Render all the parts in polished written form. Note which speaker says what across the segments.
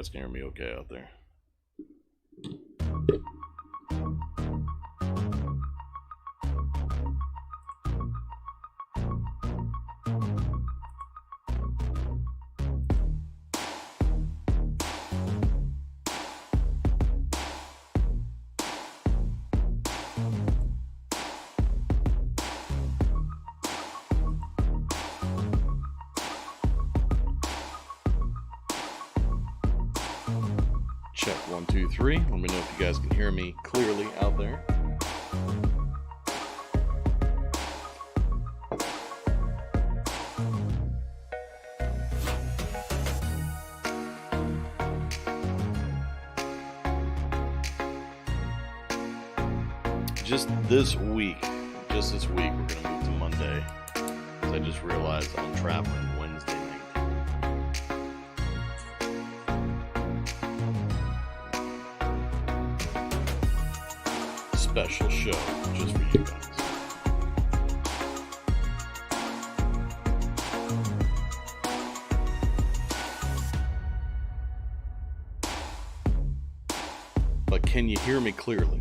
Speaker 1: guys can hear me okay out there. Check 1, 2, 3. Let me know if you guys can hear me clearly out there. Just this week, we're going to move to Monday. Because I just realized I'm traveling Wednesday night. Special show just for you guys. But can you hear me clearly?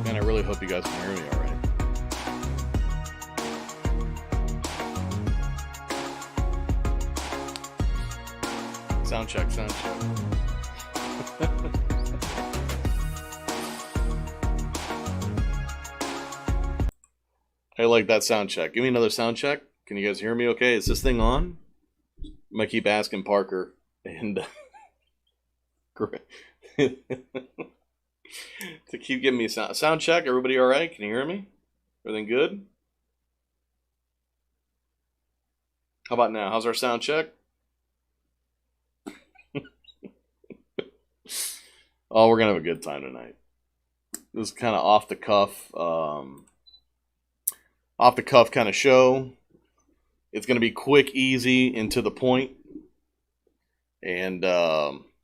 Speaker 1: Man, I really hope you guys can hear me all right. Sound check, sound check. I like that sound check. Give me another sound check. Can you guys hear me okay? Is this thing on? I'm going to keep asking Parker and to keep giving me a sound check. Everybody all right? Can you hear me? Everything good? How about now? How's our sound check? Oh, we're going to have a good time tonight. This is kind of off the cuff kind of show. It's going to be quick, easy, and to the point. And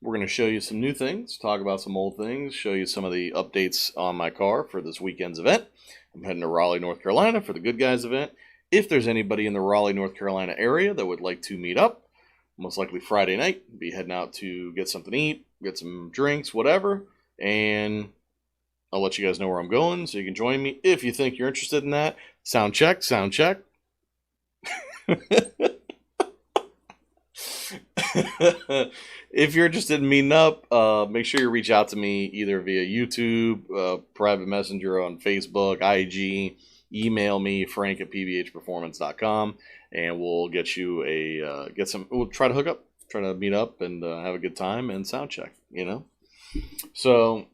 Speaker 1: we're going to show you some new things, talk about some old things, show you some of the updates on my car for this weekend's event. I'm heading to Raleigh, North Carolina for the Good Guys event. If there's anybody in the Raleigh, North Carolina area that would like to meet up, most likely Friday night, be heading out to get something to eat, get some drinks, whatever, and I'll let you guys know where I'm going so you can join me if you think you're interested in that. Sound check, sound check. If you're interested in meeting up, make sure you reach out to me either via YouTube, private messenger on Facebook, IG, email me, frank@pbhperformance.com, and we'll get you we'll try to hook up, try to meet up and have a good time and sound check, you know? So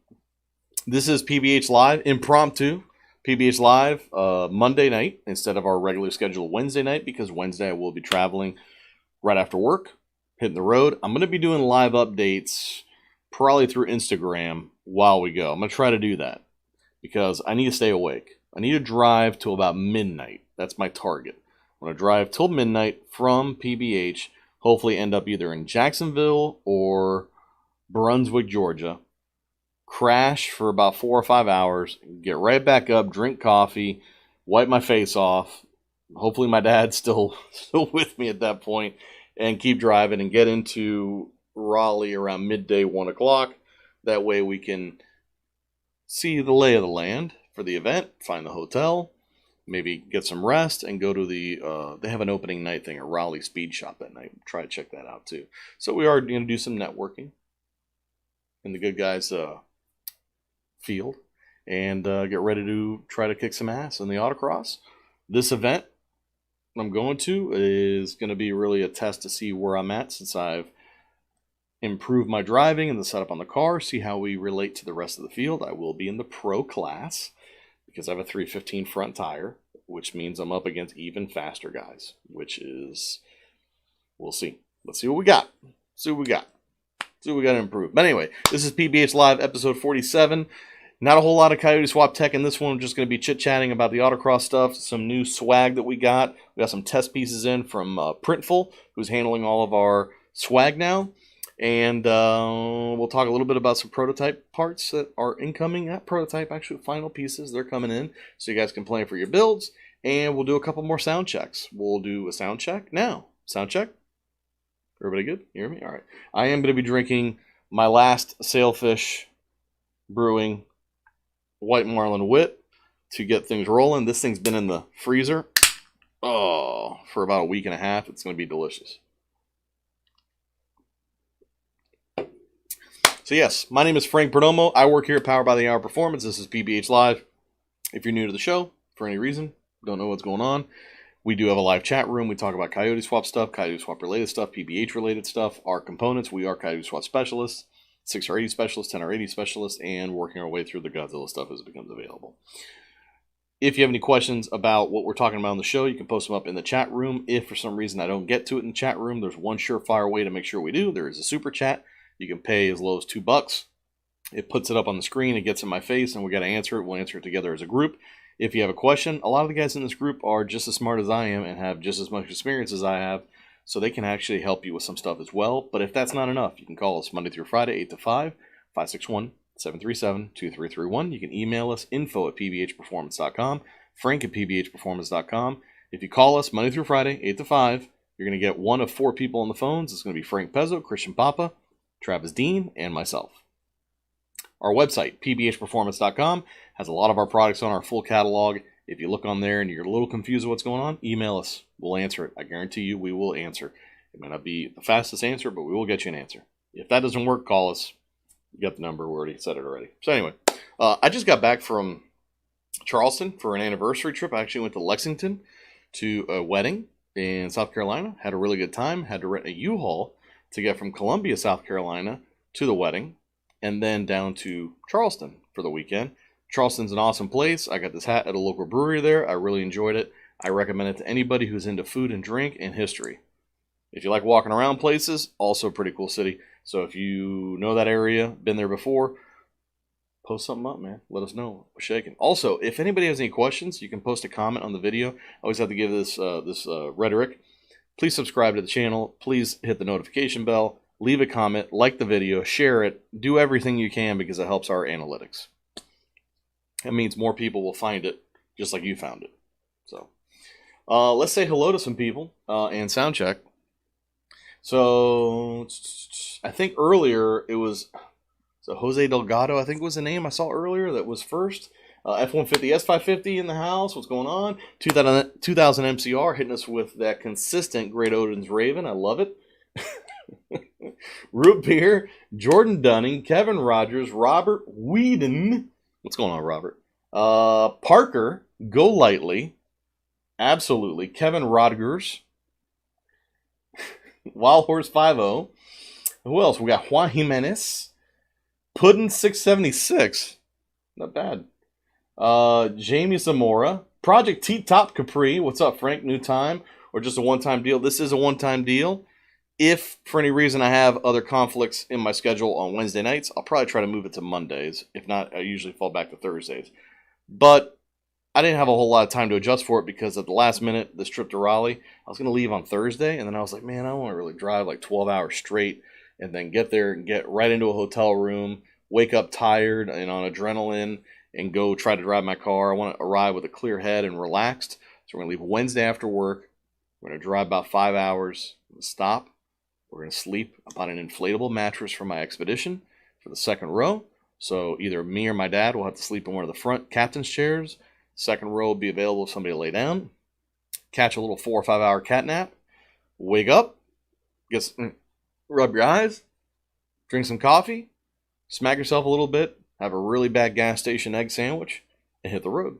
Speaker 1: this is PBH Live, impromptu PBH Live, Monday night instead of our regularly scheduled Wednesday night, because Wednesday I will be traveling right after work, hitting the road. I'm going to be doing live updates probably through Instagram while we go. I'm going to try to do that because I need to stay awake. I need to drive till about midnight. That's my target. I'm going to drive till midnight from PBH, hopefully end up either in Jacksonville or Brunswick, Georgia. Crash for about 4 or 5 hours, get right back up, drink coffee, wipe my face off. Hopefully my dad's still with me at that point, and keep driving and get into Raleigh around midday, 1 o'clock. That way we can see the lay of the land for the event, find the hotel, maybe get some rest, and go to they have an opening night thing, a Raleigh Speed Shop that night. Try to check that out too. So we are going to do some networking in the Good Guys field and get ready to try to kick some ass in the autocross. This event I'm going to is going to be really a test to see where I'm at since I've improved my driving and the setup on the car, see how we relate to the rest of the field. I will be in the pro class because I have a 315 front tire, which means I'm up against even faster guys, which is, we'll see. Let's see what we got. See what we got. See what we got to improve. But anyway, this is PBH Live episode 47. Not a whole lot of Coyote Swap tech in this one. I'm just going to be chit-chatting about the autocross stuff, some new swag that we got. We got some test pieces in from Printful, who's handling all of our swag now. And we'll talk a little bit about some prototype parts that are incoming at prototype, actually final pieces. They're coming in, so you guys can plan for your builds. And we'll do a couple more sound checks. We'll do a sound check now. Sound check. Everybody good? You hear me? All right. I am going to be drinking my last Sailfish Brewing White Marlin Wit to get things rolling. This thing's been in the freezer for about a week and a half. It's going to be delicious. So yes, my name is Frank Perdomo. I work here at Powered by the Hour Performance. This is PBH Live. If you're new to the show, for any reason, don't know what's going on, we do have a live chat room. We talk about Coyote Swap stuff, Coyote Swap related stuff, PBH related stuff, our components. We are Coyote Swap specialists, 6R80 specialists, 10R80 specialists, and working our way through the Godzilla stuff as it becomes available. If you have any questions about what we're talking about on the show, you can post them up in the chat room. If for some reason I don't get to it in the chat room, there's one surefire way to make sure we do. There is a super chat. You can pay as low as $2. It puts it up on the screen. It gets in my face, and we got to answer it. We'll answer it together as a group. If you have a question, a lot of the guys in this group are just as smart as I am and have just as much experience as I have, so they can actually help you with some stuff as well. But if that's not enough, you can call us Monday through Friday, 8 to 5, 561-737-2331. You can email us, info@pbhperformance.com, frank@pbhperformance.com. If you call us Monday through Friday, 8 to 5, you're going to get one of 4 people on the phones. It's going to be Frank Pezzo, Christian Papa, Travis Dean, and myself. Our website, pbhperformance.com, has a lot of our products on our full catalog. If you look on there and you're a little confused with what's going on, email us. We'll answer it. I guarantee you we will answer. It may not be the fastest answer, but we will get you an answer. If that doesn't work, call us. You got the number. We already said it already. So anyway, I just got back from Charleston for an anniversary trip. I actually went to Lexington to a wedding in South Carolina. Had a really good time. Had to rent a U-Haul to get from Columbia, South Carolina to the wedding, and then down to Charleston for the weekend. Charleston's an awesome place. I got this hat at a local brewery there. I really enjoyed it. I recommend it to anybody who's into food and drink and history. If you like walking around places, also a pretty cool city. So if you know that area, been there before, post something up, man. Let us know. We're shaking. Also, if anybody has any questions, you can post a comment on the video. I always have to give this rhetoric. Please subscribe to the channel. Please hit the notification bell. Leave a comment. Like the video. Share it. Do everything you can because it helps our analytics. It means more people will find it just like you found it. So let's say hello to some people and sound check. So I think earlier it was Jose Delgado, I think was the name I saw earlier that was first. F-150, S550 in the house. What's going on? 2000 MCR hitting us with that consistent Great Odin's Raven. I love it. Root Beer, Jordan Dunning, Kevin Rogers, Robert Whedon. What's going on, Robert? Parker, Go Lightly. Absolutely. Kevin Rodgers. Wild Horse 50. Who else? We got Juan Jimenez. Puddin 676. Not bad. Jamie Zamora. Project T-Top Capri. What's up, Frank? New time or just a one-time deal? This is a one-time deal. If, for any reason, I have other conflicts in my schedule on Wednesday nights, I'll probably try to move it to Mondays. If not, I usually fall back to Thursdays. But I didn't have a whole lot of time to adjust for it because at the last minute, this trip to Raleigh, I was going to leave on Thursday. And then I was like, man, I don't want to really drive like 12 hours straight and then get there and get right into a hotel room, wake up tired and on adrenaline, and go try to drive my car. I want to arrive with a clear head and relaxed. So we're going to leave Wednesday after work. We're going to drive about 5 hours, stop. We're going to sleep upon an inflatable mattress for my expedition for the second row. So either me or my dad will have to sleep in one of the front captain's chairs. Second row will be available if somebody to lay down. Catch a little 4 or 5 hour cat nap. Wake up. Rub your eyes. Drink some coffee. Smack yourself a little bit. Have a really bad gas station egg sandwich. And hit the road.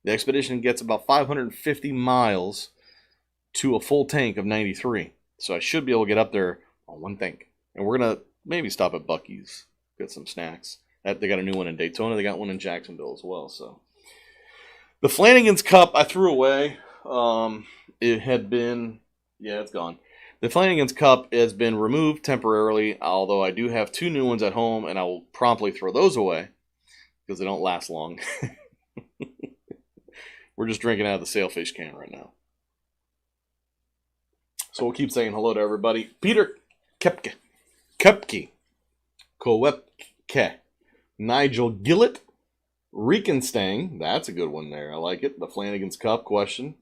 Speaker 1: The expedition gets about 550 miles to a full tank of 93. So I should be able to get up there on one tank. And we're going to maybe stop at Buc-ee's. Get some snacks. They got a new one in Daytona. They got one in Jacksonville as well. So the Flanagan's Cup I threw away. It had been, yeah, it's gone. The Flanagan's Cup has been removed temporarily, although I do have 2 new ones at home, and I will promptly throw those away because they don't last long. We're just drinking out of the sailfish can right now. So we'll keep saying hello to everybody. Peter Kepke, Kowepke, Nigel Gillett, Rekenstang, that's a good one there. I like it. The Flanagan's Cup question.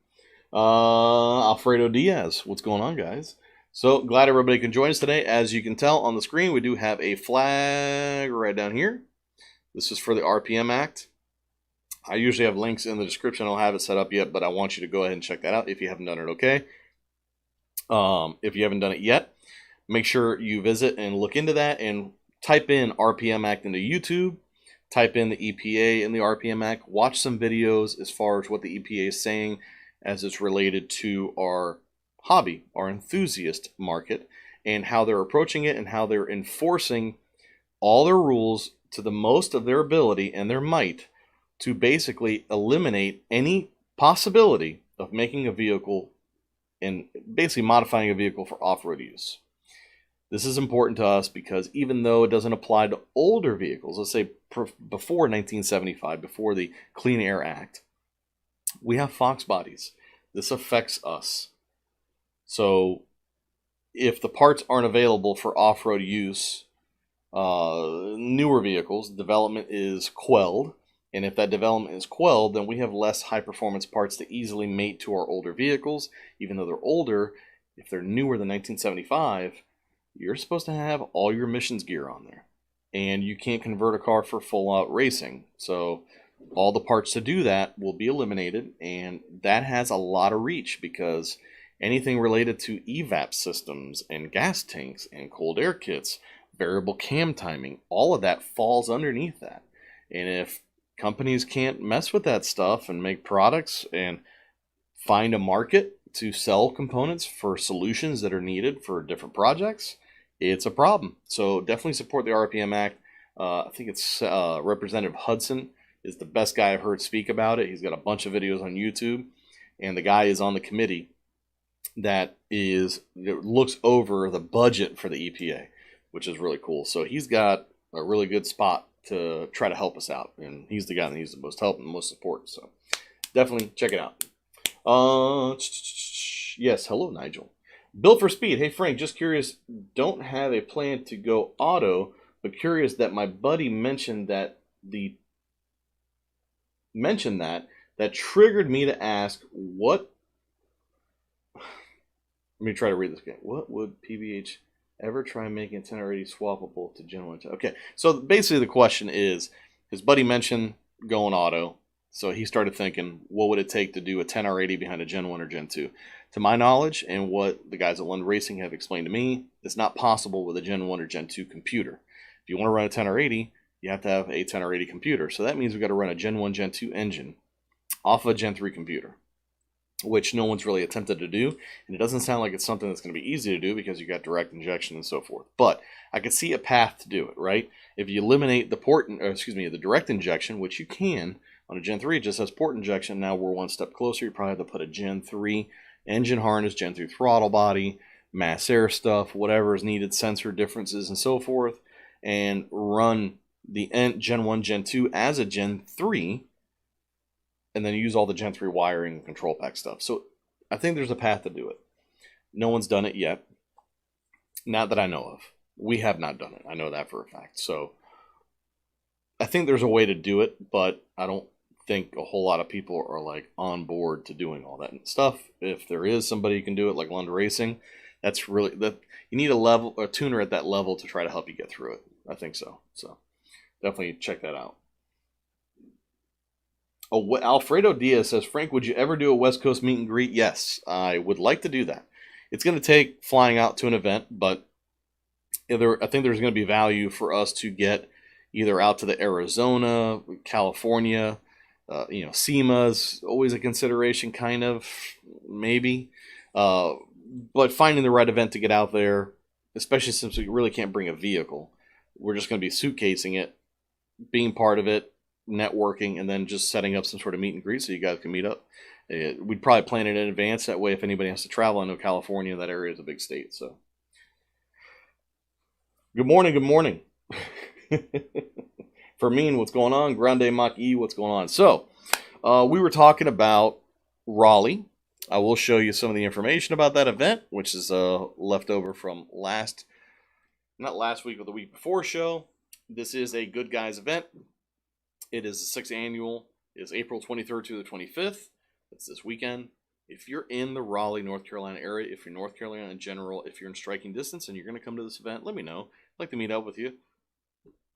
Speaker 1: Alfredo Diaz, what's going on, guys? So glad everybody can join us today. As you can tell on the screen, we do have a flag right down here. This is for the RPM Act. I usually have links in the description. I don't have it set up yet, but I want you to go ahead and check that out if you haven't done it, okay? If you haven't done it yet, make sure you visit and look into that and type in RPM Act into YouTube. Type in the EPA in the RPM Act. Watch some videos as far as what the EPA is saying as it's related to our hobby, our enthusiast market, and how they're approaching it and how they're enforcing all their rules to the most of their ability and their might to basically eliminate any possibility of making a vehicle and basically modifying a vehicle for off-road use. This is important to us because even though it doesn't apply to older vehicles, let's say before 1975, before the Clean Air Act, we have Fox bodies. This affects us. So if the parts aren't available for off-road use, newer vehicles, development is quelled. And if that development is quelled, then we have less high-performance parts to easily mate to our older vehicles. Even though they're older, if they're newer than 1975, you're supposed to have all your emissions gear on there. And you can't convert a car for full-out racing. So all the parts to do that will be eliminated, and that has a lot of reach because anything related to evap systems and gas tanks and cold air kits, variable cam timing, all of that falls underneath that. And if companies can't mess with that stuff and make products and find a market to sell components for solutions that are needed for different projects, it's a problem. So definitely support the RPM Act. I think it's Representative Hudson is the best guy I've heard speak about it. He's got a bunch of videos on YouTube, and the guy is on the committee that looks over the budget for the EPA, which is really cool. So he's got a really good spot to try to help us out, and he's the guy that needs the most help and the most support. So definitely check it out. Yes, hello Nigel. Built for Speed. Hey Frank, just curious. Don't have a plan to go auto, but curious that my buddy mentioned that that triggered me to ask what. Let me try to read this again. What would PBH ever try making 1080 swappable to Gen 1? Okay, so basically the question is, his buddy mentioned going auto, so he started thinking, what would it take to do a 10R80 behind a Gen 1 or Gen 2? To my knowledge, and what the guys at London Racing have explained to me, it's not possible with a Gen 1 or Gen 2 computer. If you want to run a 10R80, you have to have a 10R80 computer. So that means we've got to run a Gen 1, Gen 2 engine off of a Gen 3 computer, which no one's really attempted to do, and it doesn't sound like it's something that's going to be easy to do because you got direct injection and so forth. But I could see a path to do it, right? If you eliminate the direct injection, which you can on a Gen 3, it just has port injection. Now we're one step closer. You probably have to put a Gen 3 engine harness, Gen 3 throttle body, mass air stuff, whatever is needed, sensor differences and so forth, and run the Gen 1, Gen 2 as a Gen 3, and then use all the Gen 3 wiring and control pack stuff. So I think there's a path to do it. No one's done it yet. Not that I know of. We have not done it. I know that for a fact. So I think there's a way to do it, but I don't think a whole lot of people are like on board to doing all that stuff. If there is somebody who can do it, like London Racing, that's really that you need a tuner at that level to try to help you get through it. I think so. So definitely check that out. Oh, Alfredo Diaz says, Frank, would you ever do a West Coast meet and greet? Yes, I would like to do that. It's going to take flying out to an event, but I think there's going to be value for us to get either out to the Arizona, California, SEMA's always a consideration, kind of, maybe. But finding the right event to get out there, especially since we really can't bring a vehicle, we're just going to be suitcasing it, being part of it, networking, and then just setting up some sort of meet and greet so you guys can meet up. We'd probably plan it in advance. That way, if anybody has to travel, I know California, that area is a big state. So, good morning. Good morning. Fermin, what's going on? Grande Mach-E, what's going on? So, we were talking about Raleigh. I will show you some of the information about that event, which is left over from not last week, but the week before show. This is a Good Guys event. It is the 6th annual. It's April 23rd to the 25th. It's this weekend. If you're in the Raleigh, North Carolina area, if you're North Carolina in general, if you're in striking distance and you're going to come to this event, let me know. I'd like to meet up with you.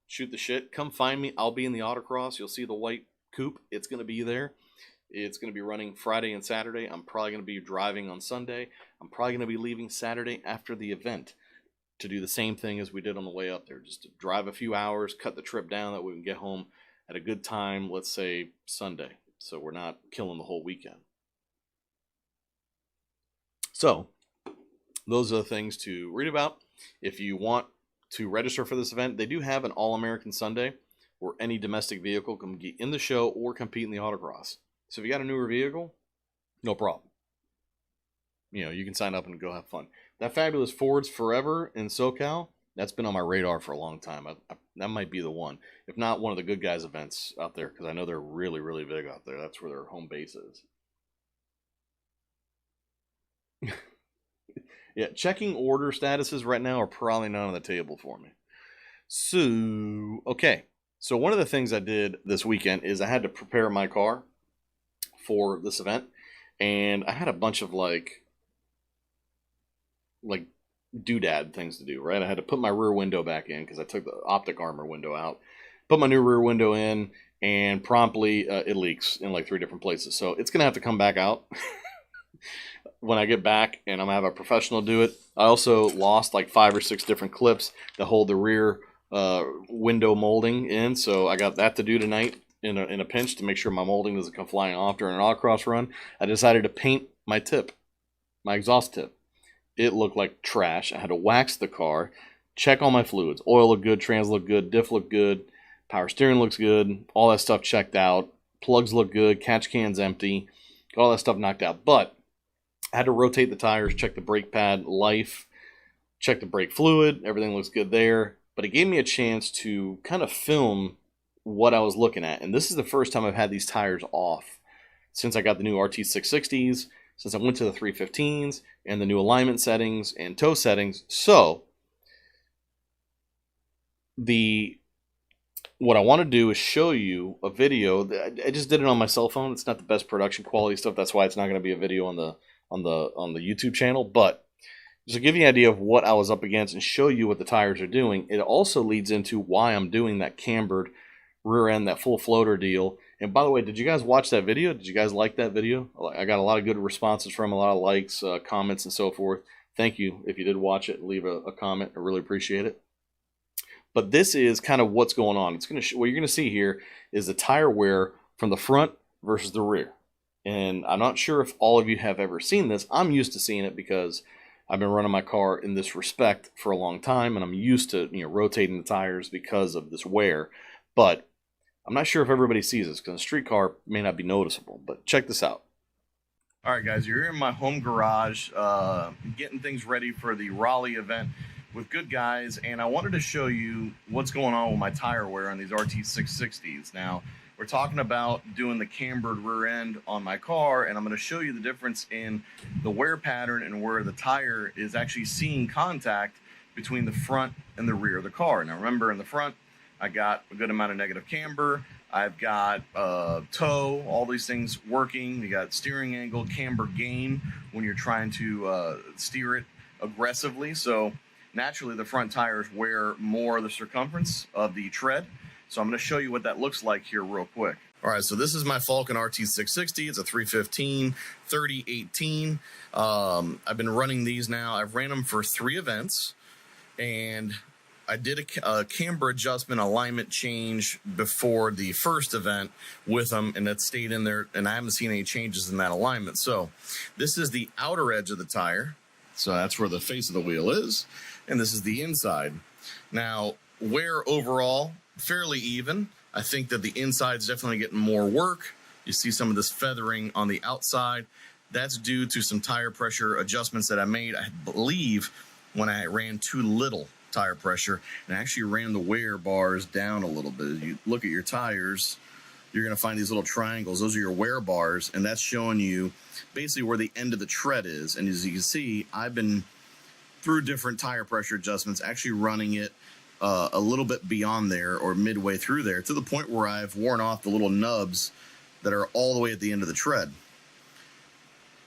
Speaker 1: Shoot the shit. Come find me. I'll be in the autocross. You'll see the white coupe. It's going to be there. It's going to be running Friday and Saturday. I'm probably going to be driving on Sunday. I'm probably going to be leaving Saturday after the event to do the same thing as we did on the way up there. Just to drive a few hours, cut the trip down, that we can get home at a good time, let's say Sunday. So we're not killing the whole weekend. So those are the things to read about. If you want to register for this event, they do have an All-American Sunday where any domestic vehicle can get in the show or compete in the autocross. So if you got a newer vehicle, no problem. You know, you can sign up and go have fun. That fabulous Ford's Forever in SoCal, that's been on my radar for a long time. That might be the one. If not, one of the Good Guys events out there, because I know they're really, really big out there. That's where their home base is. Yeah, checking order statuses right now are probably not on the table for me. So, okay. So one of the things I did this weekend is I had to prepare my car for this event. And I had a bunch of like doodad things to do, right? I had to put my rear window back in because I took the optic armor window out, put my new rear window in, and promptly it leaks in like 3 different places. So it's going to have to come back out when I get back, and I'm going to have a professional do it. I also lost like 5 or 6 different clips that hold the rear window molding in, so I got that to do tonight in a pinch to make sure my molding doesn't come flying off during an autocross run. I decided to paint my tip, my exhaust tip. It looked like trash. I had to wax the car, check all my fluids. Oil looked good, trans looked good, diff looked good, power steering looks good, all that stuff checked out. Plugs look good, catch can's empty, got all that stuff knocked out. But I had to rotate the tires, check the brake pad life, check the brake fluid. Everything looks good there. But it gave me a chance to kind of film what I was looking at. And this is the first time I've had these tires off since I got the new RT660s, since I went to the 315s and the new alignment settings and toe settings. So what I want to do is show you a video. I just did it on my cell phone. It's not the best production quality stuff. That's why it's not going to be a video on the YouTube channel. But just to give you an idea of what I was up against and show you what the tires are doing, it also leads into why I'm doing that cambered rear end, that full floater deal. And by the way, did you guys watch that video? Did you guys like that video? I got a lot of good responses from, a lot of likes, comments, and so forth. Thank you if you did watch it and leave a comment. I really appreciate it. But this is kind of what's going on. It's going to what you're going to see here is the tire wear from the front versus the rear. And I'm not sure if all of you have ever seen this. I'm used to seeing it because I've been running my car in this respect for a long time, and I'm used to rotating the tires because of this wear. But I'm not sure if everybody sees this because a street car may not be noticeable, but check this out. All right, guys, you're in my home garage getting things ready for the Raleigh event with Good Guys, and I wanted to show you what's going on with my tire wear on these RT660s. Now, we're talking about doing the cambered rear end on my car, and I'm going to show you the difference in the wear pattern and where the tire is actually seeing contact between the front and the rear of the car. Now, remember, in the front, I got a good amount of negative camber. I've got toe, all these things working. You got steering angle, camber gain when you're trying to steer it aggressively. So naturally, the front tires wear more of the circumference of the tread. So I'm going to show you what that looks like here real quick. All right, so this is my Falcon RT660. It's a 315, 3018. I've been running these now. I've ran them for 3 events, and I did a camber adjustment alignment change before the first event with them, and it stayed in there, and I haven't seen any changes in that alignment. So this is the outer edge of the tire. So that's where the face of the wheel is, and this is the inside. Now, wear overall, fairly even. I think that the inside's definitely getting more work. You see some of this feathering on the outside. That's due to some tire pressure adjustments that I made, I believe, when I ran too little tire pressure, and I actually ran the wear bars down a little bit. As you look at your tires, you're going to find these little triangles. Those are your wear bars, and that's showing you basically where the end of the tread is. And as you can see, I've been through different tire pressure adjustments, actually running it a little bit beyond there or midway through there, to the point where I've worn off the little nubs that are all the way at the end of the tread.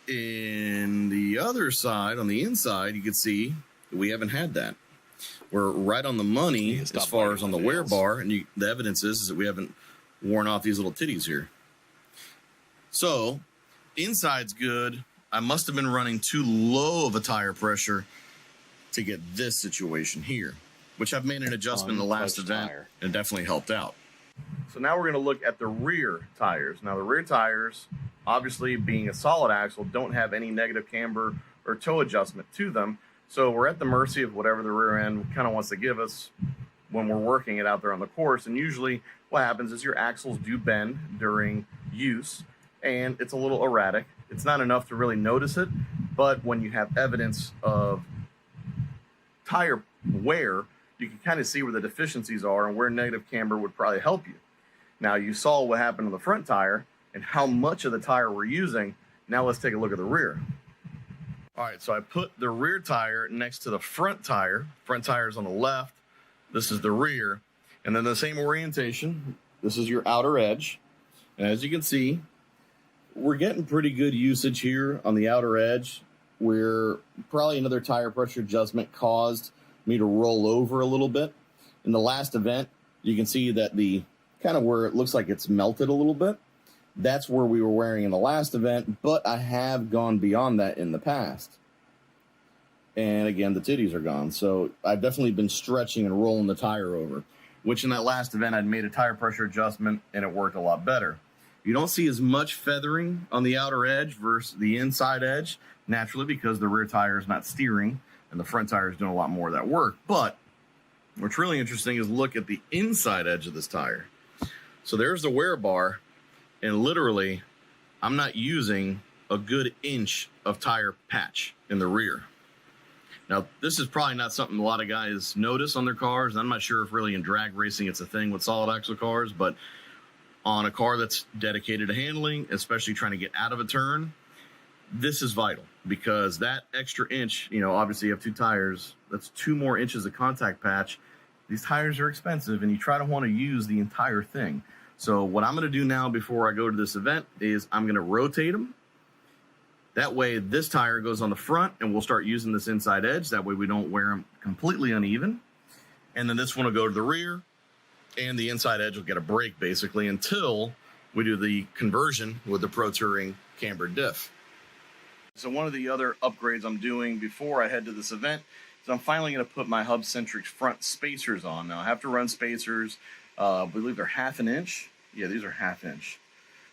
Speaker 1: In the other side, on the inside, you can see that we haven't had that. We're right on the money as far as on the wear bar, and the evidence is that we haven't worn off these little titties here. So inside's good. I must have been running too low of a tire pressure to get this situation here, which I've made an adjustment in the last event and definitely helped out. So now we're going to look at the rear tires. Now the rear tires, obviously being a solid axle, don't have any negative camber or toe adjustment to them. So we're at the mercy of whatever the rear end kind of wants to give us when we're working it out there on the course. And usually what happens is your axles do bend during use, and it's a little erratic. It's not enough to really notice it, but when you have evidence of tire wear, you can kind of see where the deficiencies are and where negative camber would probably help you. Now you saw what happened on the front tire and how much of the tire we're using. Now let's take a look at the rear. All right, so I put the rear tire next to the front tire. Front tire is on the left. This is the rear. And then the same orientation. This is your outer edge. And as you can see, we're getting pretty good usage here on the outer edge, where probably another tire pressure adjustment caused me to roll over a little bit. In the last event, you can see that the kind of where it looks like it's melted a little bit. That's where we were wearing in the last event, but I have gone beyond that in the past. And again, the titties are gone. So I've definitely been stretching and rolling the tire over, which in that last event, I'd made a tire pressure adjustment and it worked a lot better. You don't see as much feathering on the outer edge versus the inside edge, naturally, because the rear tire is not steering and the front tire is doing a lot more of that work. But what's really interesting is look at the inside edge of this tire. So there's the wear bar. And literally, I'm not using a good inch of tire patch in the rear. Now, this is probably not something a lot of guys notice on their cars. I'm not sure if really in drag racing it's a thing with solid axle cars, but on a car that's dedicated to handling, especially trying to get out of a turn, this is vital, because that extra inch, obviously you have two tires, that's 2 more inches of contact patch. These tires are expensive and you try to want to use the entire thing. So what I'm going to do now before I go to this event is I'm going to rotate them. That way this tire goes on the front and we'll start using this inside edge. That way we don't wear them completely uneven. And then this one will go to the rear and the inside edge will get a break basically until we do the conversion with the Pro Touring cambered diff. So one of the other upgrades I'm doing before I head to this event is I'm finally going to put my hub centric front spacers on. Now I have to run spacers, I believe they're 1/2 inch. Yeah, these are 1/2 inch.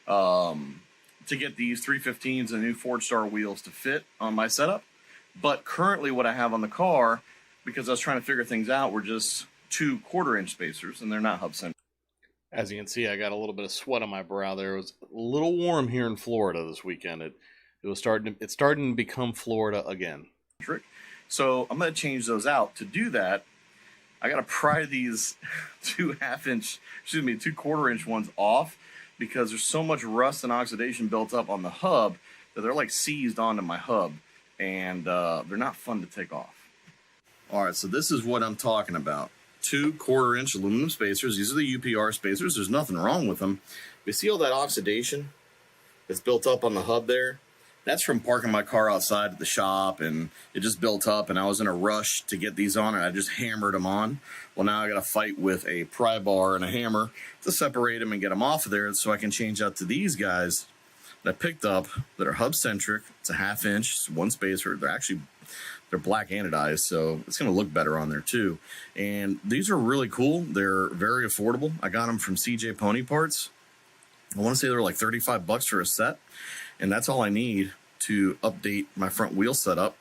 Speaker 1: To get these 315s and new Ford Star wheels to fit on my setup. But currently what I have on the car, because I was trying to figure things out, were just 2 1/4 inch spacers, and they're not hub centric. As you can see, I got a little bit of sweat on my brow there. It was a little warm here in Florida this weekend. It's starting to become Florida again. So I'm going to change those out. To do that, I got to pry these 2 1/4 inch ones off, because there's so much rust and oxidation built up on the hub that they're like seized onto my hub, and they're not fun to take off. All right, so this is what I'm talking about. 2 1/4 inch aluminum spacers. These are the UPR spacers. There's nothing wrong with them. You see all that oxidation that's built up on the hub there? That's from parking my car outside at the shop, and it just built up, and I was in a rush to get these on, and I just hammered them on. Well, now I got to fight with a pry bar and a hammer to separate them and get them off of there so I can change out to these guys that I picked up that are hub-centric. It's a 1/2 inch, it's 1 spacer. They're black anodized, so it's going to look better on there too. And these are really cool. They're very affordable. I got them from CJ Pony Parts. I want to say they're like $35 for a set, and that's all I need to update my front wheel setup.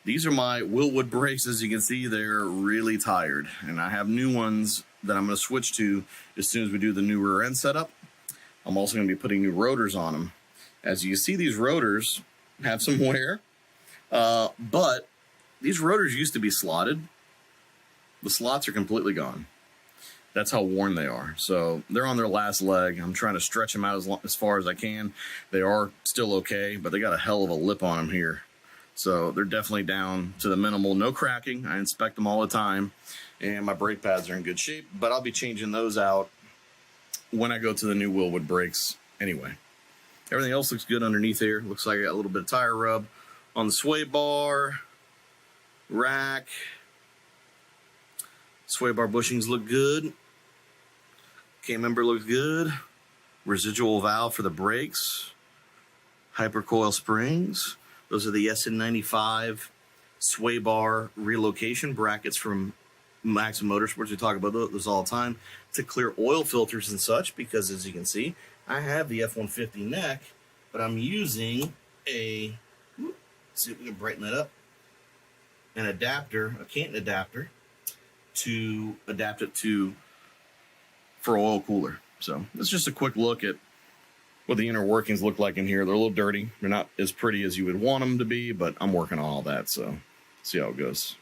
Speaker 1: These are my Willwood brakes. As you can see, they're really tired, and I have new ones that I'm going to switch to as soon as we do the new rear end setup.
Speaker 2: I'm also going to be putting new rotors on them. As you see, these rotors have some wear, but these rotors used to be slotted. The slots are completely gone. That's how worn they are. So they're on their last leg. I'm trying to stretch them out as far as I can. They are still okay, but they got a hell of a lip on them here. So they're definitely down to the minimal. No cracking. I inspect them all the time. And my brake pads are in good shape. But I'll be changing those out when I go to the new Willwood brakes anyway. Everything else looks good underneath here. Looks like I got a little bit of tire rub on the sway bar, rack. Sway bar bushings look good. K-member looks good. Residual valve for the brakes. Hypercoil springs. Those are the SN95 sway bar relocation brackets from Maximum Motorsports. We talk about those all the time to clear oil filters and such, because as you can see, I have the F-150 neck, but I'm using a, let's see if we can brighten that up, an adapter, a Canton adapter, to adapt it for oil cooler. So it's just a quick look at what the inner workings look like in here. They're a little dirty. They're not as pretty as you would want them to be, but I'm working on all that, so see how it goes.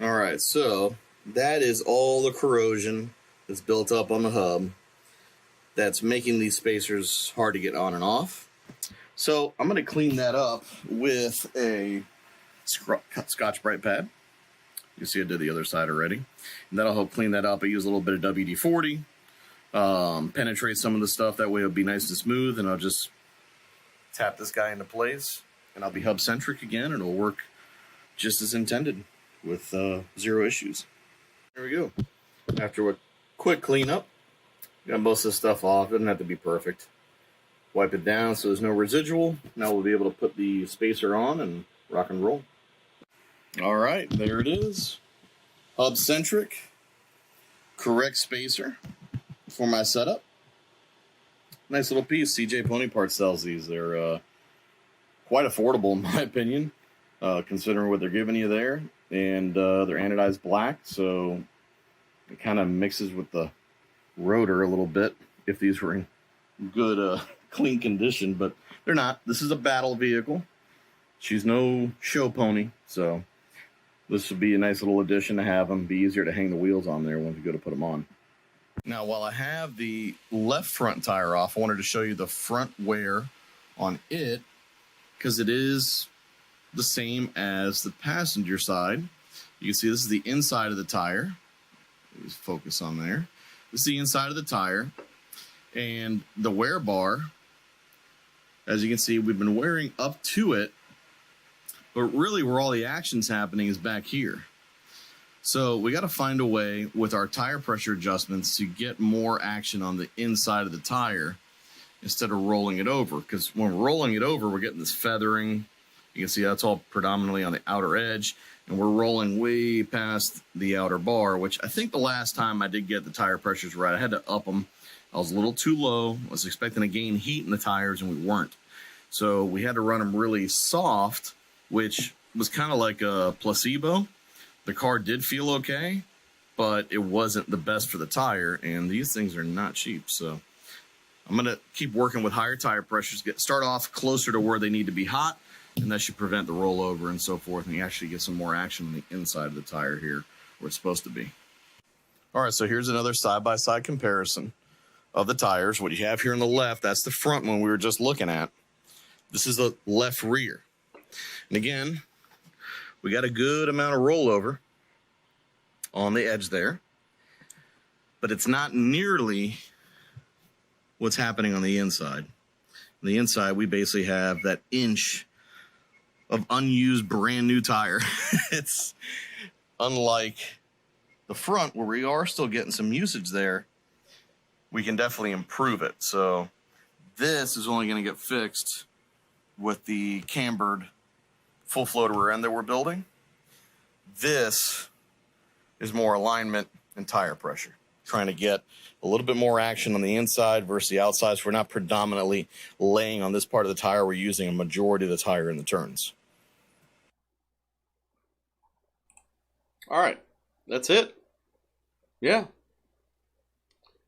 Speaker 2: All right, so that is all the corrosion that's built up on the hub that's making these spacers hard to get on and off. So I'm going to clean that up with a Scotch Brite pad. You see I did the other side already. And that'll help clean that up. I use a little bit of WD-40. Penetrate some of the stuff. That way it'll be nice and smooth. And I'll just tap this guy into place. And I'll be hub-centric again. And it'll work just as intended with 0 issues. There we go. After a quick cleanup, got most of the stuff off. Doesn't have to be perfect. Wipe it down so there's no residual. Now we'll be able to put the spacer on and rock and roll. All right, there it is. Hub-centric, correct spacer for my setup. Nice little piece. CJ Pony Parts sells these. They're quite affordable in my opinion, considering what they're giving you there. And they're anodized black, so it kind of mixes with the rotor a little bit if these were in good, clean condition, but they're not. This is a battle vehicle. She's no show pony, so this would be a nice little addition to have them. Be easier to hang the wheels on there once you go to put them on. Now, while I have the left front tire off, I wanted to show you the front wear on it, because it is the same as the passenger side. You can see this is the inside of the tire. Let's focus on there. This is the inside of the tire. And the wear bar, as you can see, we've been wearing up to it, but really where all the action's happening is back here. So we got to find a way with our tire pressure adjustments to get more action on the inside of the tire instead of rolling it over. Because when we're rolling it over, we're getting this feathering. You can see that's all predominantly on the outer edge, and we're rolling way past the outer bar, which I think the last time I did get the tire pressures right, I had to up them. I was a little too low. I was expecting to gain heat in the tires, and we weren't. So we had to run them really soft, which was kind of like a placebo. The car did feel okay, but it wasn't the best for the tire, and these things are not cheap. So I'm going to keep working with higher tire pressures, start off closer to where they need to be hot, and that should prevent the rollover and so forth, and you actually get some more action on the inside of the tire here where it's supposed to be. All right, so here's another side-by-side comparison of the tires. What you have here on the left, that's the front one we were just looking at. This is the left rear. And again, we got a good amount of rollover on the edge there, but it's not nearly what's happening on the inside. On the inside, we basically have that inch of unused brand new tire. It's unlike the front where we are still getting some usage there. We can definitely improve it. So this is only going to get fixed with the cambered full floater rear end that we're building. This is more alignment and tire pressure, trying to get a little bit more action on the inside versus the outside. So we're not predominantly laying on this part of the tire. We're using a majority of the tire in the turns.
Speaker 1: All right, that's it. Yeah.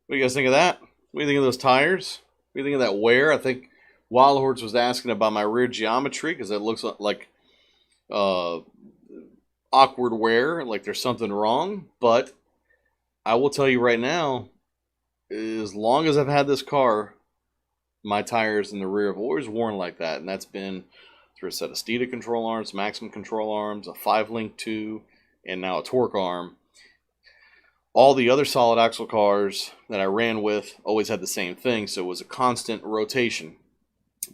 Speaker 1: What do you guys think of that? What do you think of those tires? What do you think of that wear? I think Wild Horse was asking about my rear geometry because it looks like uh, awkward wear, like there's something wrong. But I will tell you right now, as long as I've had this car, my tires in the rear have always worn like that, and that's been through a set of Steeda control arms, Maximum control arms, a 5-link 2, and now a torque arm. All the other solid axle cars that I ran with always had the same thing, so it was a constant rotation,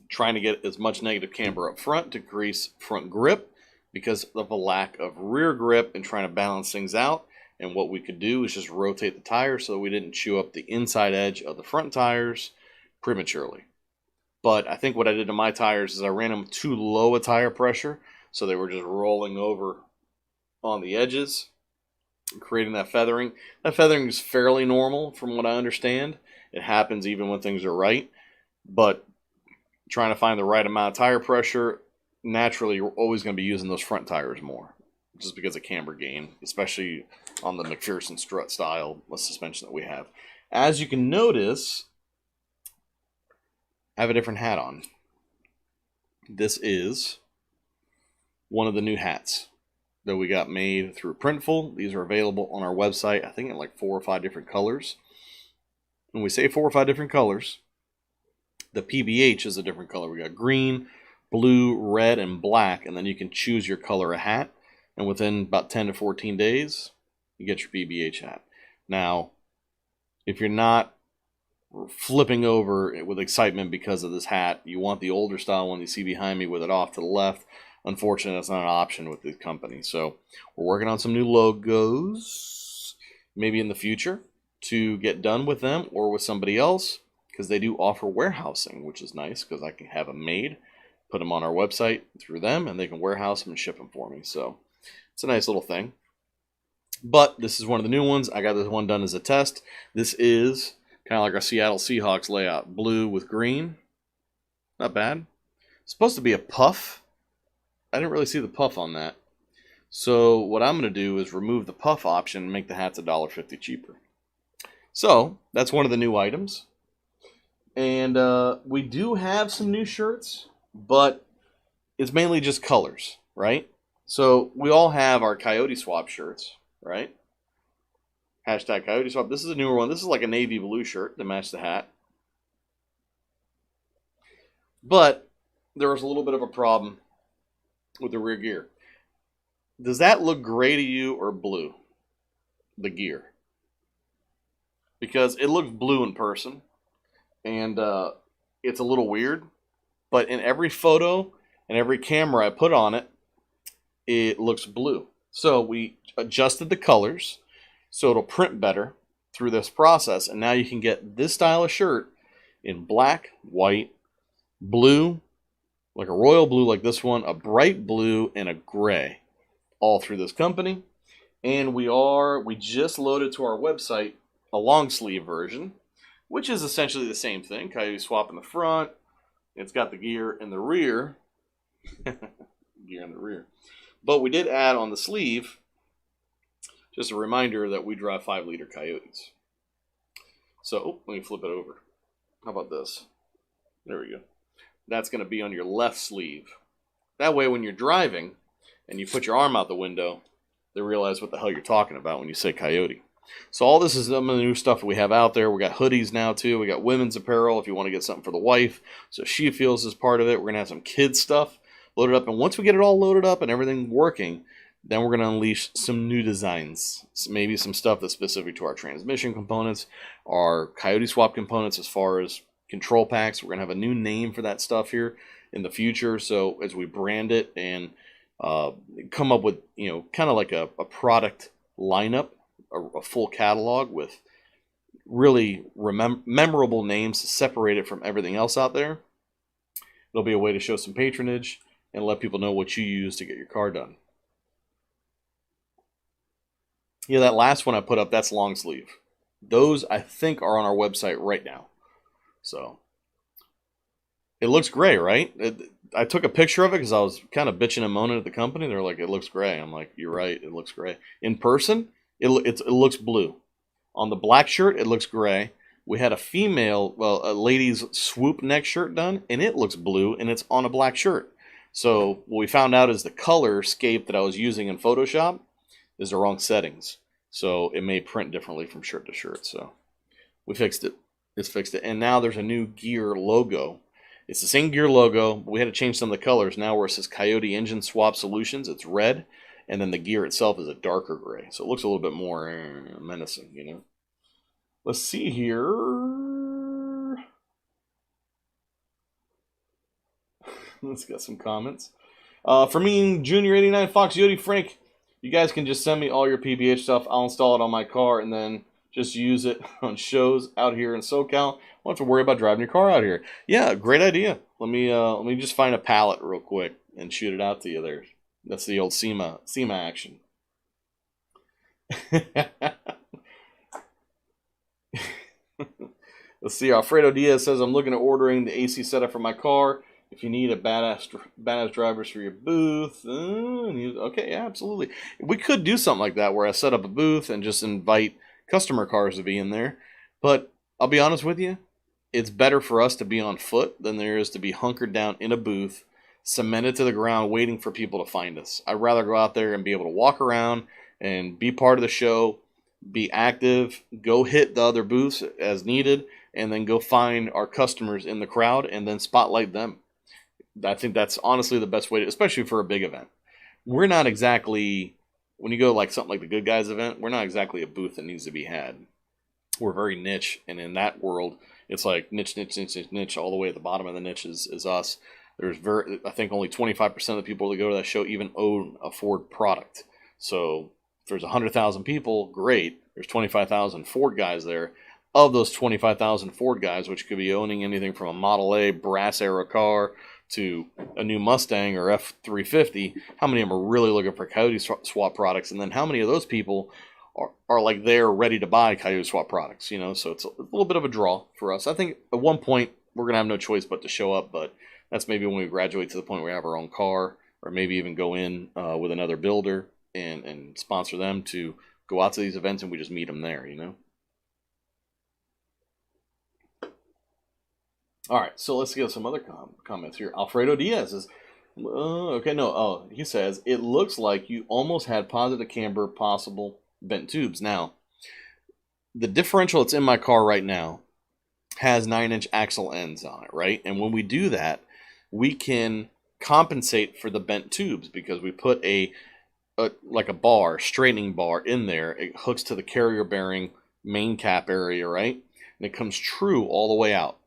Speaker 1: trying to get as much negative camber up front to increase front grip because of a lack of rear grip and trying to balance things out. And what we could do is just rotate the tires so that we didn't chew up the inside edge of the front tires prematurely. But I think what I did to my tires is I ran them too low a tire pressure, so they were just rolling over on the edges, creating that feathering. That feathering is fairly normal from what I understand. It happens even when things are right. But trying to find the right amount of tire pressure, naturally you're always going to be using those front tires more, just because of camber gain, especially on the McPherson strut style suspension that we have. As you can notice, I have a different hat on. This is one of the new hats that we got made through Printful. These are available on our website, I think in like 4 or 5 different colors. When we say 4 or 5 different colors, the PBH is a different color. We got green, blue, red, and black, and then you can choose your color of hat. And within about 10 to 14 days, you get your PBH hat. Now, if you're not flipping over with excitement because of this hat, you want the older style one you see behind me with it off to the left. Unfortunately, that's not an option with this company. So we're working on some new logos, maybe in the future, to get done with them or with somebody else, because they do offer warehousing, which is nice because I can have them made, put them on our website through them, and they can warehouse them and ship them for me. So it's a nice little thing. But this is one of the new ones. I got this one done as a test. This is kind of like our Seattle Seahawks layout. Blue with green. Not bad. It's supposed to be a puff. I didn't really see the puff on that. So what I'm going to do is remove the puff option and make the hats $1.50 cheaper. So that's one of the new items. And we do have some new shirts, but it's mainly just colors, right? So we all have our Coyote Swap shirts, right? Hashtag Coyote Swap. This is a newer one. This is like a navy blue shirt to match the hat. But there was a little bit of a problem with the rear gear. Does that look gray to you or blue? The gear. Because it looks blue in person. And it's a little weird. But in every photo and every camera I put on it, it looks blue. So we adjusted the colors so it'll print better through this process. And now you can get this style of shirt in black, white, blue, like a royal blue like this one, a bright blue, and a gray, all through this company. And we just loaded to our website a long sleeve version, which is essentially the same thing. Coyote Swap in the front. It's got the gear in the rear. Gear in the rear. But we did add on the sleeve just a reminder that we drive 5-liter Coyotes. So, let me flip it over. How about this? There we go. That's going to be on your left sleeve. That way, when you're driving and you put your arm out the window, they realize what the hell you're talking about when you say Coyote. So all this is some of the new stuff we have out there. We got hoodies now too. We got women's apparel if you want to get something for the wife, so she feels as part of it. We're going to have some kids stuff loaded up. And once we get it all loaded up and everything working, then we're going to unleash some new designs. Maybe some stuff that's specific to our transmission components, our Coyote Swap components as far as control packs. We're going to have a new name for that stuff here in the future. So as we brand it and come up with, kind of like a product lineup, a full catalog with really memorable names to separate it from everything else out there. It'll be a way to show some patronage and let people know what you use to get your car done. Yeah, that last one I put up, that's long sleeve. Those, I think, are on our website right now. So, it looks gray, right? I took a picture of it because I was kind of bitching and moaning at the company. They're like, it looks gray. I'm like, you're right, it looks gray. In person, it looks blue. On the black shirt, it looks gray. we had a lady's swoop neck shirt done, and it looks blue, and it's on a black shirt. So what we found out is the color scape that I was using in Photoshop is the wrong settings. So it may print differently from shirt to shirt. So we fixed it. It's fixed it. And now there's a new gear logo. It's the same gear logo, but we had to change some of the colors. Now where it says Coyote Engine Swap Solutions, it's red. And then the gear itself is a darker gray. So it looks a little bit more menacing, you know. Let's see here. Let's get some comments. For me, Junior 89, Fox Yodi, Frank, you guys can just send me all your PBH stuff. I'll install it on my car and then just use it on shows out here in SoCal. I don't have to worry about driving your car out here. Yeah, great idea. Let me just find a pallet real quick and shoot it out to you there. That's the old SEMA action. Let's see. Alfredo Diaz says, I'm looking at ordering the AC setup for my car. If you need a badass drivers for your booth. Okay, yeah, absolutely. We could do something like that where I set up a booth and just invite customer cars to be in there. But I'll be honest with you, it's better for us to be on foot than there is to be hunkered down in a booth, cemented to the ground, waiting for people to find us. I'd rather go out there and be able to walk around and be part of the show, be active, go hit the other booths as needed, and then go find our customers in the crowd and then spotlight them. I think that's honestly the best way to, especially for a big event. We're not exactly, when you go like something like the Good Guys event, we're not exactly a booth that needs to be had. We're very niche, and in that world, it's like niche, all the way at the bottom of the niche is us. There's I think only 25% of the people that go to that show even own a Ford product. So if there's 100,000 people, great. There's 25,000 Ford guys there. Of those 25,000 Ford guys, which could be owning anything from a Model A brass era car to a new Mustang or F-350, how many of them are really looking for Coyote Swap products? And then how many of those people are like they're ready to buy Coyote Swap products? You know, so it's a little bit of a draw for us. I think at one point we're going to have no choice but to show up, but that's maybe when we graduate to the point where we have our own car, or maybe even go in with another builder and sponsor them to go out to these events and we just meet them there, you know? All right, so let's get some other comments here. Alfredo Diaz is, he says, it looks like you almost had positive camber, possible bent tubes. Now, the differential that's in my car right now has 9-inch axle ends on it, right? And when we do that, we can compensate for the bent tubes because we put like a bar, straightening bar in there. It hooks to the carrier bearing main cap area, right? And it comes true all the way out.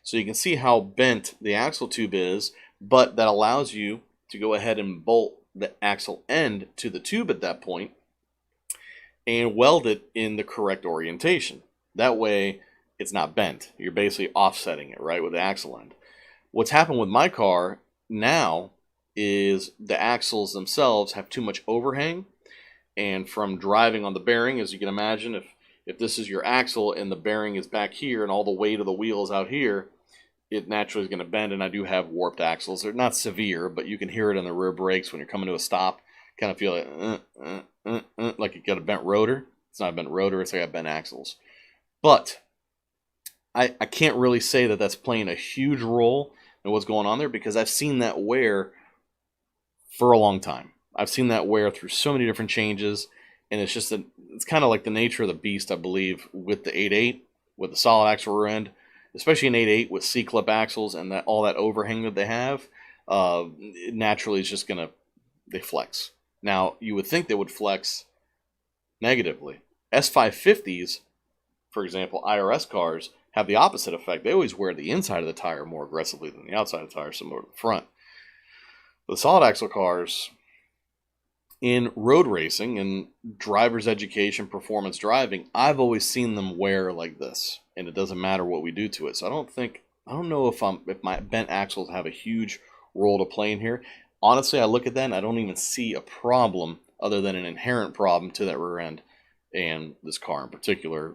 Speaker 1: So you can see how bent the axle tube is, but that allows you to go ahead and bolt the axle end to the tube at that point and weld it in the correct orientation. That way it's not bent. You're basically offsetting it, right, with the axle end. What's happened with my car now is the axles themselves have too much overhang, and from driving on the bearing, as you can imagine, if this is your axle and the bearing is back here and all the weight of the wheel is out here, it naturally is going to bend, and I do have warped axles. They're not severe, but you can hear it in the rear brakes when you're coming to a stop. Kind of feel like you got a bent rotor. It's not a bent rotor, it's like I got bent axles. But I can't really say that that's playing a huge role in what's going on there because I've seen that wear for a long time. I've seen that wear through so many different changes. And it's just it's kind of like the nature of the beast, I believe, with the 8.8, with the solid axle rear end, especially in 8.8 with C-clip axles and that all that overhang that they have. Naturally, it's just they flex. Now, you would think they would flex negatively. S550s, for example, IRS cars, have the opposite effect. They always wear the inside of the tire more aggressively than the outside of the tire, similar to the front. The solid axle cars, in road racing and driver's education, performance driving, I've always seen them wear like this, and it doesn't matter what we do to it. So I don't know if my bent axles have a huge role to play in here. Honestly, I look at that and I don't even see a problem other than an inherent problem to that rear end and this car in particular.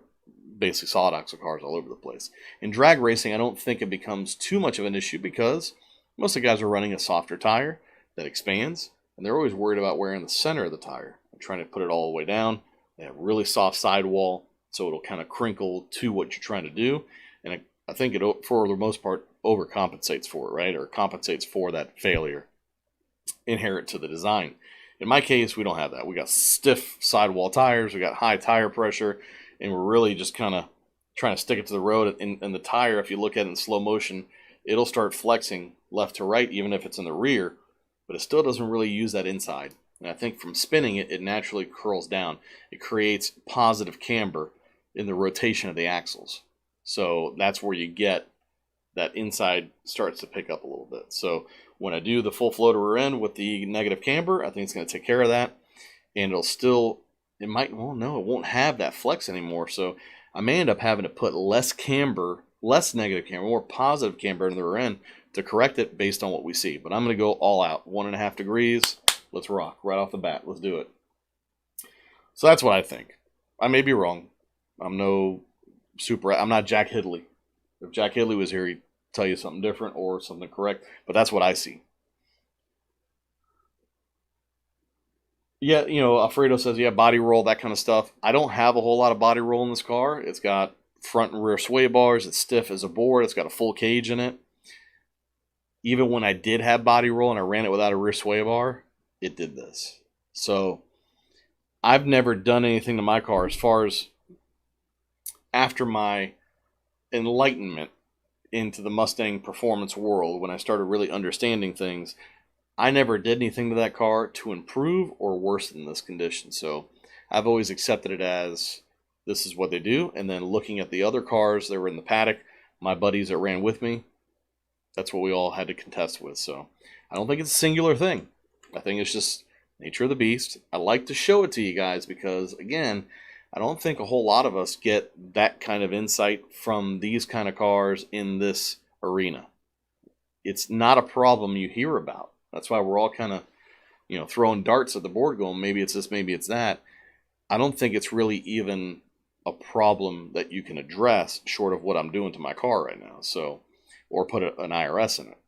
Speaker 1: Basically, solid axle cars all over the place. In drag racing, I don't think it becomes too much of an issue because most of the guys are running a softer tire that expands. And they're always worried about wearing the center of the tire. I'm trying to put it all the way down. They have really soft sidewall. so it'll kind of crinkle to what you're trying to do. And I think it, for the most part, overcompensates for it, right? Or compensates for that failure inherent to the design. In my case, we don't have that. We got stiff sidewall tires, we got high tire pressure, and we're really just kind of trying to stick it to the road. And the tire, if you look at it in slow motion, it'll start flexing left to right, even if it's in the rear, but it still doesn't really use that inside. And I think from spinning it, it naturally curls down. It creates positive camber in the rotation of the axles. So that's where you get that inside starts to pick up a little bit. So when I do the full floater rear end with the negative camber, I think it's going to take care of that. And it'll still, it might, well, no, it won't have that flex anymore. So I may end up having to put less camber, less negative camber, more positive camber in the rear end to correct it based on what we see. But I'm going to go all out, 1.5 degrees. Let's rock right off the bat. Let's do it. So that's what I think. I may be wrong. I'm not Jack Hidley. If Jack Hidley was here, he'd tell you something different or something correct. But that's what I see. Yeah, you know, Alfredo says, yeah, body roll, that kind of stuff. I don't have a whole lot of body roll in this car. It's got front and rear sway bars. It's stiff as a board. It's got a full cage in it. Even when I did have body roll and I ran it without a rear sway bar, it did this. So I've never done anything to my car as far as after my enlightenment into the Mustang performance world, when I started really understanding things, I never did anything to that car to improve or worsen this condition. So I've always accepted it as this is what they do. And then looking at the other cars that were in the paddock, my buddies that ran with me, that's what we all had to contest with. So I don't think it's a singular thing. I think it's just nature of the beast. I like to show it to you guys because, again, I don't think a whole lot of us get that kind of insight from these kind of cars in this arena. It's not a problem you hear about. That's why we're all kind of, you know, throwing darts at the board going, maybe it's this, maybe it's that. I don't think it's really even a problem that you can address short of what I'm doing to my car right now. So, or put an IRS in it.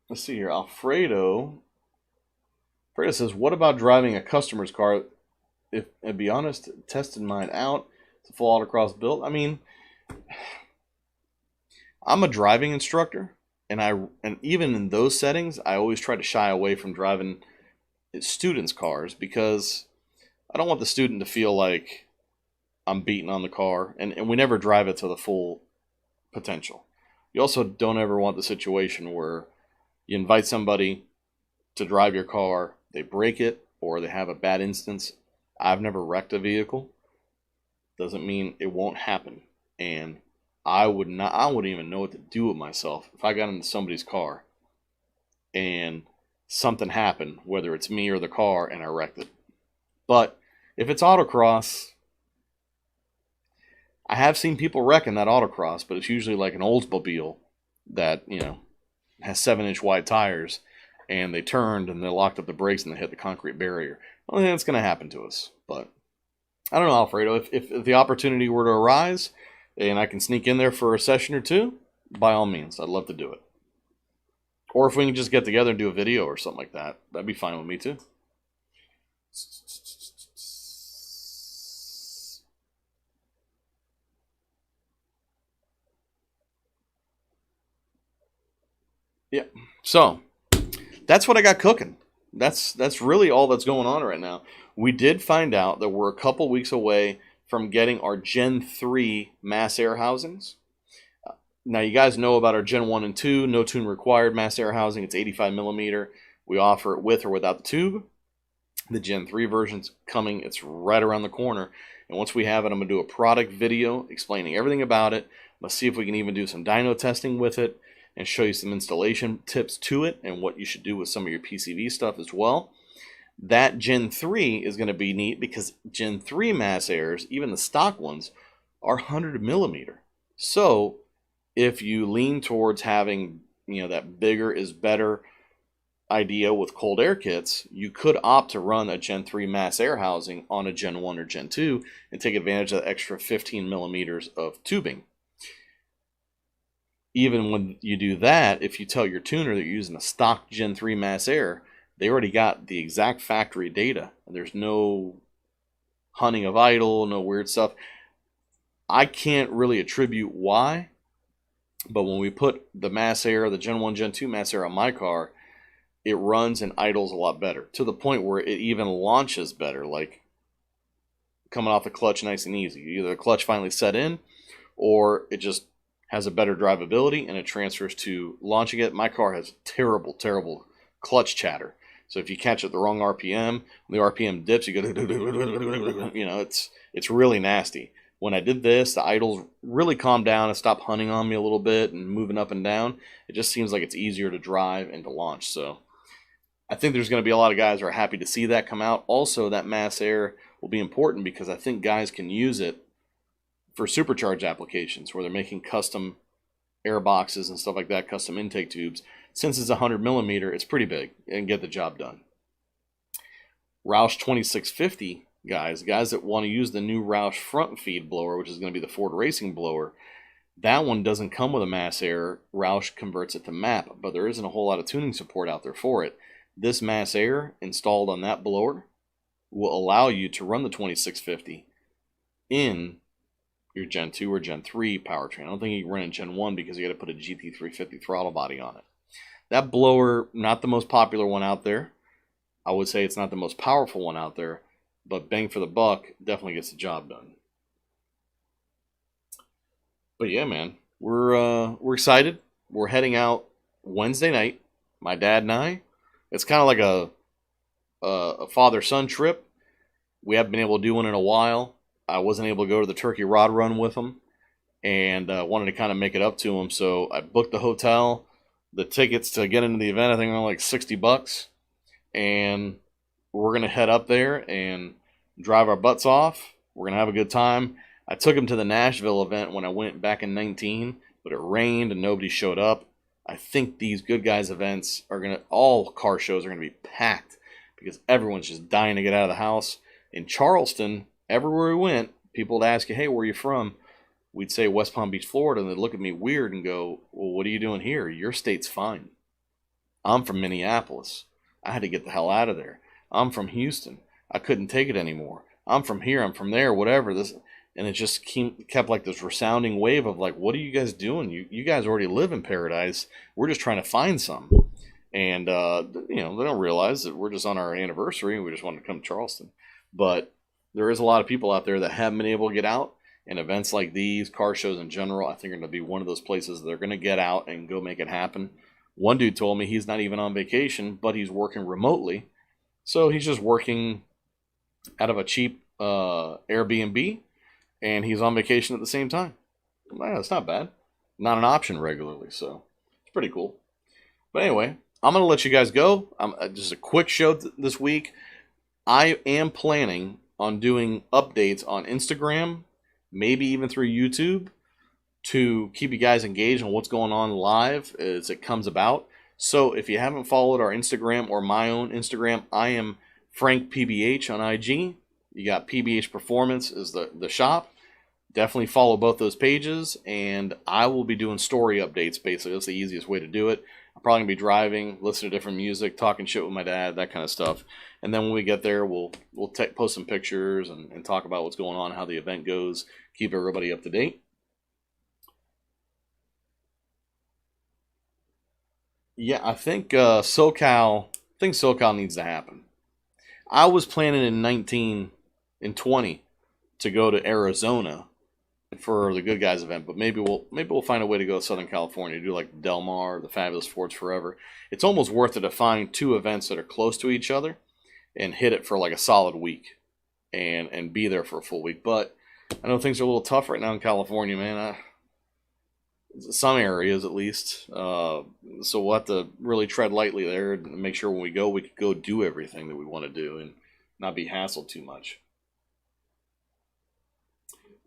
Speaker 1: Let's see here. Alfredo says, what about driving a customer's car? If, and be honest, tested mine out. It's a full autocross build. I mean, I'm a driving instructor, and even in those settings, I always try to shy away from driving students' cars because I don't want the student to feel like I'm beating on the car, and we never drive it to the full potential. You also don't ever want the situation where you invite somebody to drive your car, they break it, or they have a bad instance. I've never wrecked a vehicle. Doesn't mean it won't happen. And I wouldn't even know what to do with myself if I got into somebody's car and something happened, whether it's me or the car, and I wrecked it. But if it's autocross, I have seen people wrecking that autocross, but it's usually like an Oldsmobile that, you know, has 7-inch wide tires, and they turned and they locked up the brakes and they hit the concrete barrier. I don't think that's going to happen to us, but I don't know, Alfredo. If the opportunity were to arise and I can sneak in there for a session or two, by all means, I'd love to do it. Or if we can just get together and do a video or something like that, that'd be fine with me too. Yeah. So that's what I got cooking. That's really all that's going on right now. We did find out that we're a couple weeks away from getting our Gen 3 mass air housings. Now, you guys know about our Gen 1 and 2, no tune required mass air housing. It's 85 millimeter. We offer it with or without the tube. The Gen 3 version's coming. It's right around the corner. And once we have it, I'm going to do a product video explaining everything about it. Let's see if we can even do some dyno testing with it and show you some installation tips to it and what you should do with some of your PCV stuff as well. That Gen 3 is going to be neat because Gen 3 mass airs, even the stock ones, are 100 millimeter. So if you lean towards having, you know, that bigger is better idea with cold air kits, you could opt to run a Gen 3 mass air housing on a Gen 1 or Gen 2 and take advantage of the extra 15 millimeters of tubing. Even when you do that, if you tell your tuner that you're using a stock Gen 3 mass air, they already got the exact factory data. There's no hunting of idle, no weird stuff. I can't really attribute why, but when we put the Mass Air, the Gen 1, Gen 2 Mass Air on my car, it runs and idles a lot better, to the point where it even launches better, like coming off the clutch nice and easy. Either the clutch finally set in, or it just has a better drivability and it transfers to launching it. My car has terrible, terrible clutch chatter. So if you catch it the wrong RPM, when the RPM dips, you go, you know, it's really nasty. When I did this, the idles really calmed down and stopped hunting on me a little bit and moving up and down. It just seems like it's easier to drive and to launch. So I think there's going to be a lot of guys who are happy to see that come out. Also, that Mass Air will be important because I think guys can use it for supercharged applications where they're making custom air boxes and stuff like that, custom intake tubes. Since it's 100 millimeter, it's pretty big and get the job done. Roush 2650 guys that want to use the new Roush front feed blower, which is going to be the Ford Racing blower, that one doesn't come with a Mass Air. Roush converts it to MAP, but there isn't a whole lot of tuning support out there for it. This Mass Air installed on that blower will allow you to run the 2650 in your Gen 2 or Gen 3 powertrain. I don't think you can run in Gen 1 because you got to put a GT350 throttle body on it. That blower, not the most popular one out there. I would say it's not the most powerful one out there, but bang for the buck, definitely gets the job done. But yeah, man, we're excited. We're heading out Wednesday night, my dad and I. It's kind of like a father-son trip. We haven't been able to do one in a while. I wasn't able to go to the turkey rod run with him, and wanted to kind of make it up to him. So I booked the hotel. The tickets to get into the event, I think, are like $60. And we're going to head up there and drive our butts off. We're going to have a good time. I took him to the Nashville event when I went back in 19, but it rained and nobody showed up. I think these Good Guys events are going to, all car shows are going to be packed because everyone's just dying to get out of the house. In Charleston, everywhere we went, people would ask you, hey, where are you from? We'd say West Palm Beach, Florida, and they'd look at me weird and go, well, what are you doing here? Your state's fine. I'm from Minneapolis. I had to get the hell out of there. I'm from Houston. I couldn't take it anymore. I'm from here. I'm from there, whatever. And it just kept like this resounding wave of like, what are you guys doing? You guys already live in paradise. We're just trying to find some. And, they don't realize that we're just on our anniversary and we just wanted to come to Charleston. But there is a lot of people out there that haven't been able to get out. And events like these, car shows in general, I think are going to be one of those places that they're going to get out and go make it happen. One dude told me he's not even on vacation, but he's working remotely. So he's just working out of a cheap Airbnb, and he's on vacation at the same time. That's not bad. Not an option regularly, so it's pretty cool. But anyway, I'm going to let you guys go. Just a quick show this week. I am planning on doing updates on Instagram, maybe even through YouTube, to keep you guys engaged on what's going on live as it comes about. So if you haven't followed our Instagram or my own Instagram, I am Frank PBH on IG. You got PBH Performance is the shop. Definitely follow both those pages, and I will be doing story updates, basically. That's the easiest way to do it. I'm probably going to be driving, listening to different music, talking shit with my dad, that kind of stuff. And then when we get there, we'll post some pictures and talk about what's going on, how the event goes, keep everybody up to date. Yeah, I think SoCal needs to happen. I was planning in 20 to go to Arizona for the Good Guys event, but maybe we'll find a way to go to Southern California, do like Del Mar, the Fabulous Fords Forever. It's almost worth it to find two events that are close to each other and hit it for like a solid week and be there for a full week. But I know things are a little tough right now in California, man. Some areas at least. So we'll have to really tread lightly there and make sure when we can go do everything that we want to do and not be hassled too much.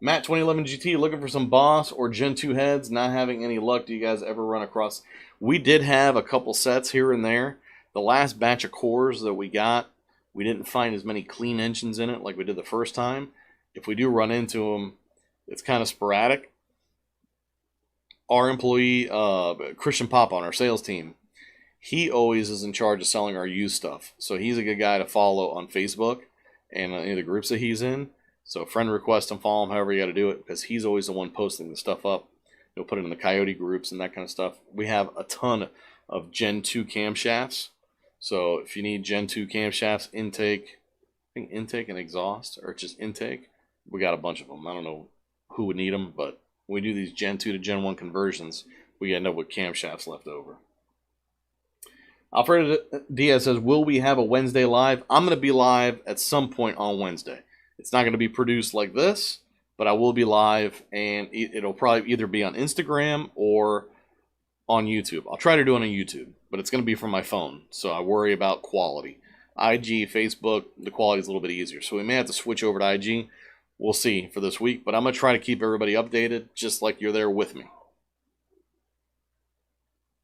Speaker 1: Matt 2011 GT, looking for some Boss or Gen 2 heads, not having any luck. Do you guys ever run across? We did have a couple sets here and there. The last batch of cores that we got, we didn't find as many clean engines in it like we did the first time. If we do run into them, it's kind of sporadic. Our employee, Christian Pop on our sales team, He always is in charge of selling our used stuff. So he's a good guy to follow on Facebook and any of the groups that he's in. So friend request him, follow him, however you got to do it, because he's always the one posting the stuff up. He'll put it in the Coyote groups and that kind of stuff. We have a ton of Gen 2 camshafts. So if you need Gen 2 camshafts, intake, I think intake and exhaust, or just intake, we got a bunch of them. I don't know who would need them, but when we do these Gen 2 to Gen 1 conversions, we end up with camshafts left over. Alfredo Diaz says, will we have a Wednesday live? I'm going to be live at some point on Wednesday. It's not going to be produced like this, but I will be live, and it'll probably either be on Instagram or on YouTube. I'll try to do it on YouTube, but it's going to be from my phone, so I worry about quality. IG, Facebook, the quality is a little bit easier, so we may have to switch over to IG. We'll see for this week, but I'm going to try to keep everybody updated, just like you're there with me.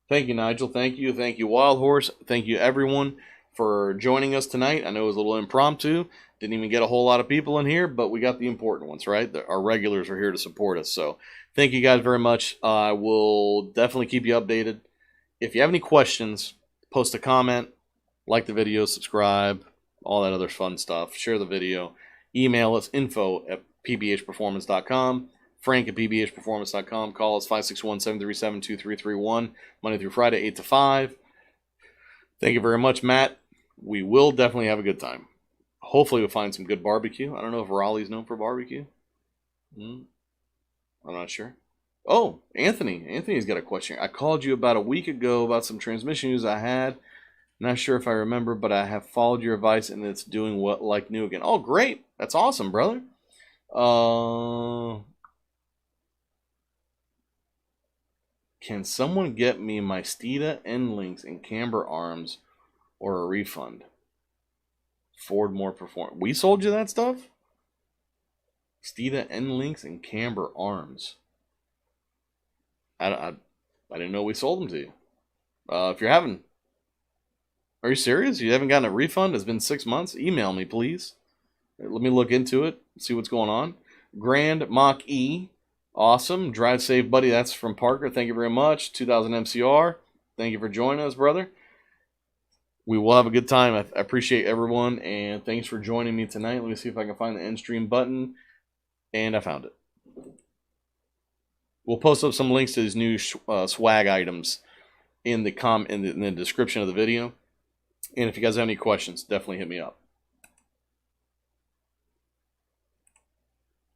Speaker 1: Thank you, Nigel. Thank you. Thank you, Wild Horse. Thank you, everyone, for joining us tonight. I know it was a little impromptu. Didn't even get a whole lot of people in here, but we got the important ones, right? Our regulars are here to support us. So thank you guys very much. I will definitely keep you updated. If you have any questions, post a comment, like the video, subscribe, all that other fun stuff. Share the video. Email us, info@pbhperformance.com. Frank at pbhperformance.com. Call us 561-737-2331. Monday through Friday, 8 to 5. Thank you very much, Matt. We will definitely have a good time. Hopefully we'll find some good barbecue. I don't know if Raleigh's known for barbecue. I'm not sure. Oh, Anthony. Anthony's got a question. I called you about a week ago about some transmission news I had. Not sure if I remember, but I have followed your advice and it's doing what like new again. Oh, great. That's awesome, brother. Can someone get me my Steeda end links and camber arms or a refund? Ford more perform. We sold you that stuff? Steeda end links and camber arms. I didn't know we sold them to you. If you're having... Are you serious? You haven't gotten a refund? It's been 6 months? Email me, please. Let me look into it, see what's going on. Grand Mach E. Awesome. Drive safe, buddy. That's from Parker. Thank you very much. 2000 MCR. Thank you for joining us, brother. We will have a good time. I appreciate everyone, and thanks for joining me tonight. Let me see if I can find the end stream button, and I found it. We'll post up some links to these new swag items in the description of the video. And if you guys have any questions, definitely hit me up.